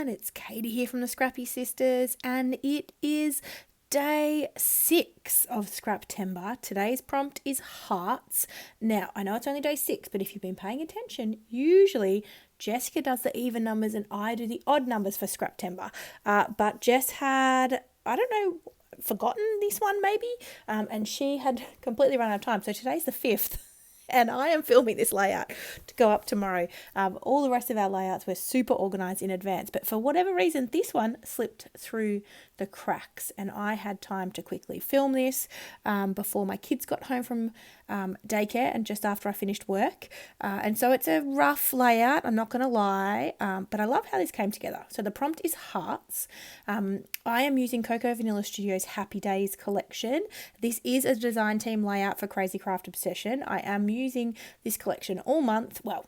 everyone, it's Katie here from the Scrappy Sisters, and it is day 6 of Scraptember. Today's prompt is hearts. Now, I know it's only day 6, but if you've been paying attention, usually Jessica does the even numbers and I do the odd numbers for Scraptember. But Jess had, I don't know, forgotten this one maybe, and she had completely run out of time. So today's the 5th. And I am filming this layout to go up tomorrow. All the rest of our layouts were super organised in advance, but for whatever reason, this one slipped through the cracks, and I had time to quickly film this before my kids got home from daycare and just after I finished work. And so it's a rough layout, I'm not going to lie, but I love how this came together. So the prompt is hearts. I am using Coco Vanilla Studios Happy Days collection. This is a design team layout for Crazy Craft Obsession. I am using this collection all month. Well,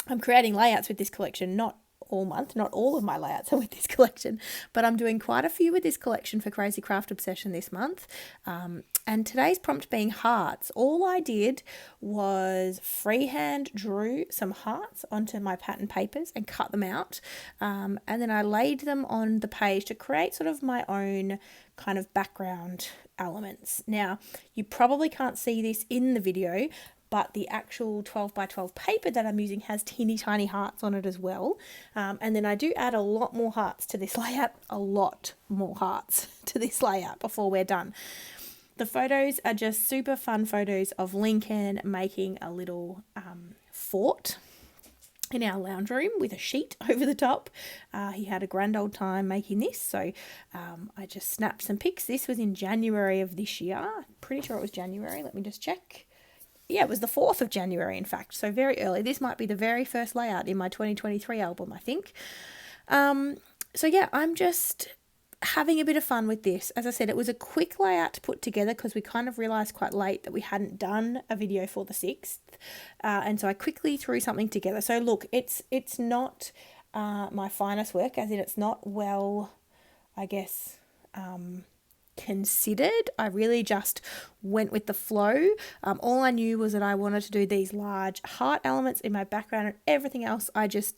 I'm creating layouts with this collection, not all month, not all of my layouts are with this collection, but I'm doing quite a few with this collection for Crazy Craft Obsession this month. And today's prompt being hearts. All I did was freehand drew some hearts onto my pattern papers and cut them out. And then I laid them on the page to create sort of my own kind of background elements. Now, you probably can't see this in the video, but the actual 12 by 12 paper that I'm using has teeny tiny hearts on it as well. And then I do add a lot more hearts to this layout, before we're done. The photos are just super fun photos of Lincoln making a little fort in our lounge room with a sheet over the top. He had a grand old time making this, so I just snapped some pics. This was in January of this year. Pretty sure it was January. Let me just check. Yeah, it was the 4th of January, in fact, so very early. This might be the very first layout in my 2023 album, I think. So yeah, I'm just having a bit of fun with this. As I said, it was a quick layout to put together because we kind of realised quite late that we hadn't done a video for the 6th. And so I quickly threw something together. So look, it's not my finest work, as in it's not well, I guess, considered. I really just went with the flow. All I knew was that I wanted to do these large heart elements in my background, and everything else I just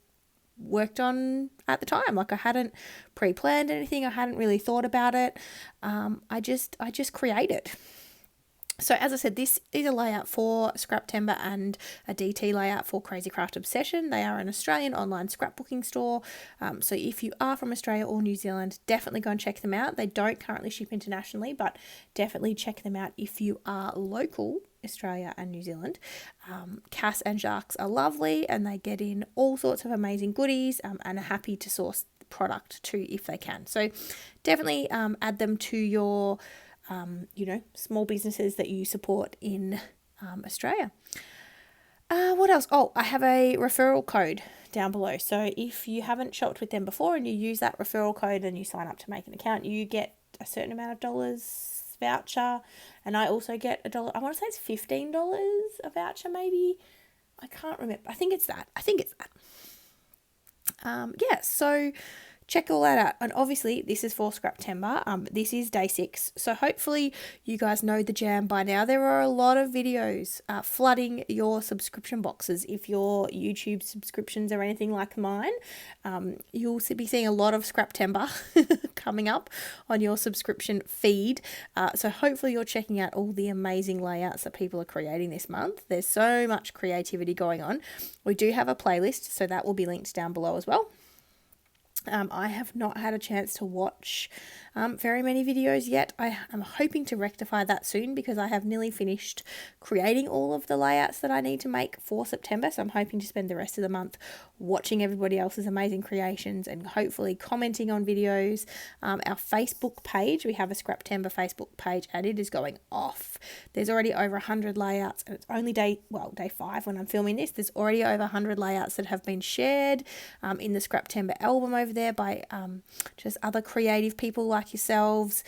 worked on at the time. Like I hadn't pre-planned anything. I hadn't really thought about it. I just created. So as I said, this is a layout for Scraptember and a DT layout for Crazy Craft Obsession. They are an Australian online scrapbooking store. So if you are from Australia or New Zealand, definitely go and check them out. They don't currently ship internationally, but definitely check them out if you are local, Australia and New Zealand. Cass and Jacques are lovely, and they get in all sorts of amazing goodies and are happy to source product too if they can. So definitely add them to your small businesses that you support in Australia. What else? Oh, I have a referral code down below. So if you haven't shopped with them before and you use that referral code and you sign up to make an account, you get a certain amount of dollars voucher. And I also get $1. I want to say it's $15 a voucher, maybe. I can't remember. I think it's that. So check all that out. And obviously this is for Scraptember. This is day 6. So hopefully you guys know the jam by now. There are a lot of videos flooding your subscription boxes. If your YouTube subscriptions are anything like mine, you'll be seeing a lot of Scraptember coming up on your subscription feed. So hopefully you're checking out all the amazing layouts that people are creating this month. There's so much creativity going on. We do have a playlist, so that will be linked down below as well. I have not had a chance to watch very many videos yet. I am hoping to rectify that soon because I have nearly finished creating all of the layouts that I need to make for September. So I'm hoping to spend the rest of the month watching everybody else's amazing creations and hopefully commenting on videos. Our Facebook page, we have a Scraptember Facebook page, and it is going off. There's already over 100 layouts, and it's only day 5 when I'm filming this. There's already over 100 layouts that have been shared in the Scraptember album over there by just other creative people like yourselves,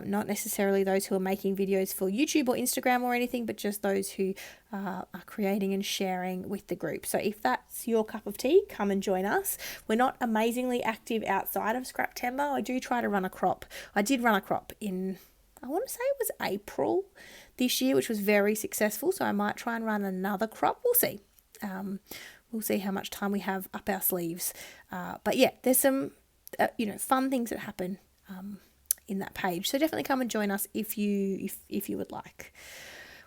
not necessarily those who are making videos for YouTube or Instagram or anything, but just those who are creating and sharing with the group. So if that's your cup of tea, come and join us. We're not amazingly active outside of Scraptember. I do try to run a crop. I did run a crop in, I want to say it was April this year, which was very successful. So I might try and run another crop. We'll see. we'll see how much time we have up our sleeves. But yeah, there's some, fun things that happen in that page. So definitely come and join us if you would like.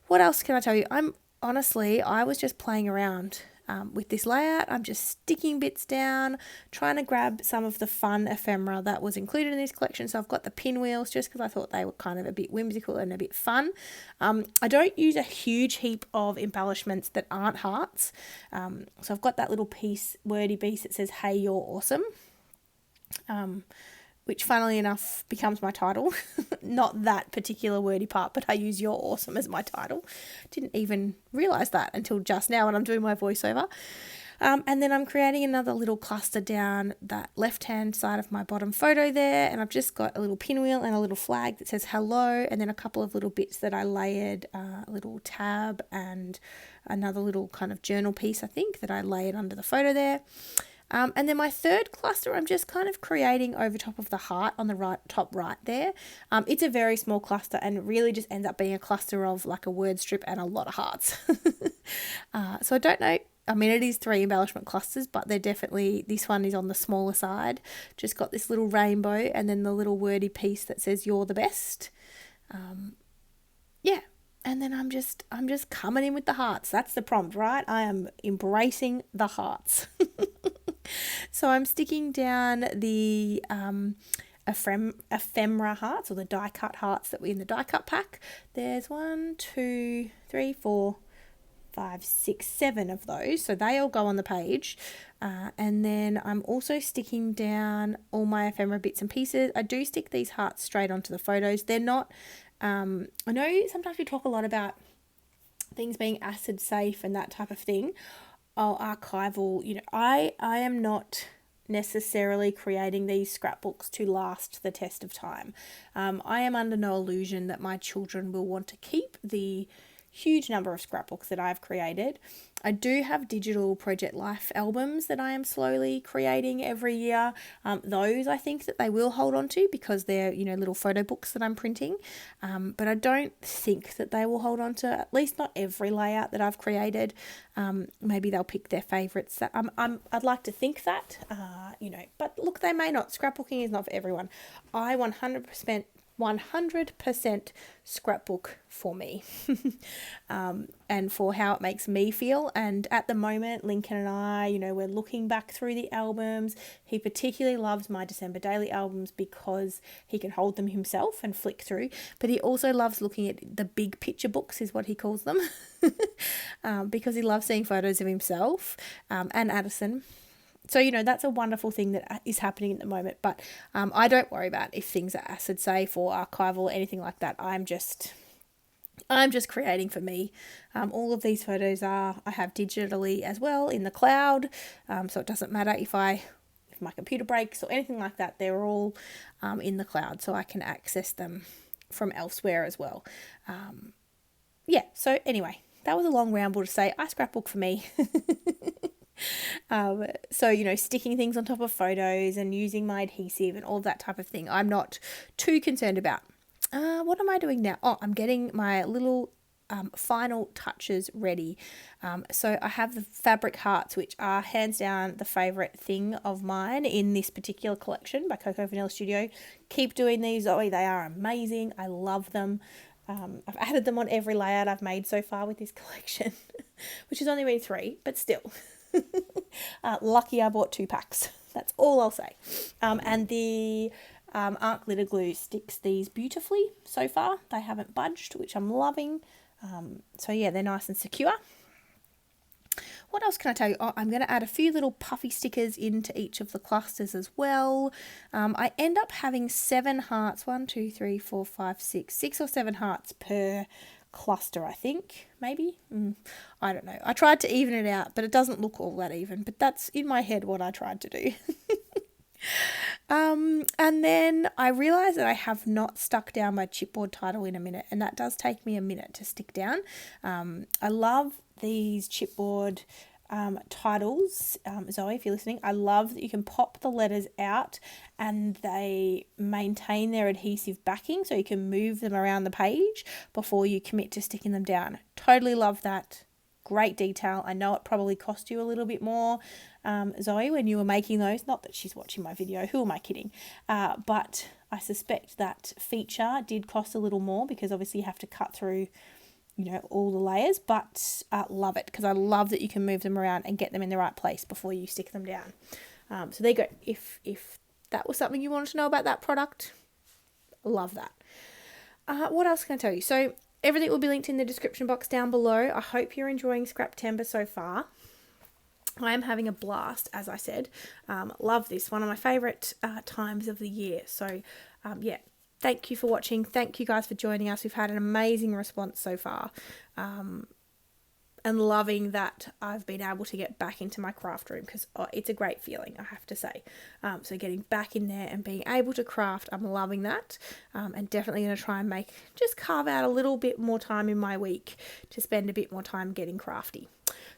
What else can I tell you? I was just playing around with this layout. I'm just sticking bits down, trying to grab some of the fun ephemera that was included in this collection. So I've got the pinwheels just because I thought they were kind of a bit whimsical and a bit fun. I don't use a huge heap of embellishments that aren't hearts. So I've got that little wordy piece that says, "Hey, you're awesome." Which funnily enough becomes my title. Not that particular wordy part, but I use "you're awesome" as my title. Didn't even realise that until just now when I'm doing my voiceover. And then I'm creating another little cluster down that left-hand side of my bottom photo there, and I've just got a little pinwheel and a little flag that says hello, and then a couple of little bits that I layered, a little tab and another little kind of journal piece, I think, that I layered under the photo there. And then my third cluster, I'm just kind of creating over top of the heart on the top right there. It's a very small cluster and it really just ends up being a cluster of like a word strip and a lot of hearts. So I don't know. I mean, it is 3 embellishment clusters, but this one is on the smaller side. Just got this little rainbow and then the little wordy piece that says "you're the best." Yeah. And then I'm just coming in with the hearts. That's the prompt, right? I am embracing the hearts. So I'm sticking down the ephemera hearts, or the die cut hearts that were in the die cut pack. There's 1, 2, 3, 4, 5, 6, 7 of those. So they all go on the page. And then I'm also sticking down all my ephemera bits and pieces. I do stick these hearts straight onto the photos. They're not, I know sometimes we talk a lot about things being acid safe and that type of thing. Archival, I am not necessarily creating these scrapbooks to last the test of time. I am under no illusion that my children will want to keep the huge number of scrapbooks that I've created. I do have digital Project Life albums that I am slowly creating every year. Those I think that they will hold on to because they're, little photo books that I'm printing. But I don't think that they will hold on to, at least not every layout that I've created. Maybe they'll pick their favourites. I'd like to think that, but look, they may not. Scrapbooking is not for everyone. I 100% scrapbook for me and for how it makes me feel. And at the moment, Lincoln and I, we're looking back through the albums. He particularly loves my December daily albums because he can hold them himself and flick through, but he also loves looking at the big picture books, is what he calls them, because he loves seeing photos of himself and Addison. So, that's a wonderful thing that is happening at the moment. But I don't worry about if things are acid safe or archival or anything like that. I'm just creating for me. All of these photos I have digitally as well in the cloud. So it doesn't matter if my computer breaks or anything like that. They're all in the cloud, so I can access them from elsewhere as well. So anyway, that was a long ramble to say I scrapbook for me. So, sticking things on top of photos and using my adhesive and all of that type of thing, I'm not too concerned about. What am I doing now? I'm getting my little final touches ready. So I have the fabric hearts, which are hands down the favourite thing of mine in this particular collection by Coco Vanilla Studio. Keep doing these, Zoe. They are amazing. I love them. I've added them on every layout I've made so far with this collection, which has only been 3, but still. Lucky I bought 2 packs. That's all I'll say. And the art glitter glue sticks these beautifully so far. They haven't budged, which I'm loving. So yeah, they're nice and secure. What else can I tell you? I'm going to add a few little puffy stickers into each of the clusters as well. I end up having 7 hearts. 1, 2, 3, 4, 5, 6 or 7 hearts per cluster, I think, maybe. I don't know. I tried to even it out, but it doesn't look all that even. But that's in my head what I tried to do. And then I realised that I have not stuck down my chipboard title in a minute, and that does take me a minute to stick down. I love these chipboard titles. Zoe, if you're listening, I love that you can pop the letters out and they maintain their adhesive backing, so you can move them around the page before you commit to sticking them down. Totally love that. great detail. I know it probably cost you a little bit more, Zoe, when you were making those. Not that she's watching my video. Who am I kidding? But I suspect that feature did cost a little more because obviously you have to cut through, all the layers, but love it because I love that you can move them around and get them in the right place before you stick them down. So there you go. If that was something you wanted to know about that product, love that. What else can I tell you? So everything will be linked in the description box down below. I hope you're enjoying Scraptember so far. I am having a blast, as I said. Love this. One of my favourite times of the year. So, thank you for watching. Thank you guys for joining us. We've had an amazing response so far. And loving that I've been able to get back into my craft room because it's a great feeling, I have to say. So getting back in there and being able to craft, I'm loving that. And definitely going to try and carve out a little bit more time in my week to spend a bit more time getting crafty.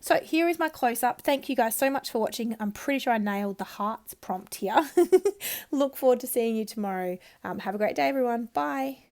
So here is my close-up. Thank you guys so much for watching. I'm pretty sure I nailed the hearts prompt here. Look forward to seeing you tomorrow. Have a great day, everyone. Bye.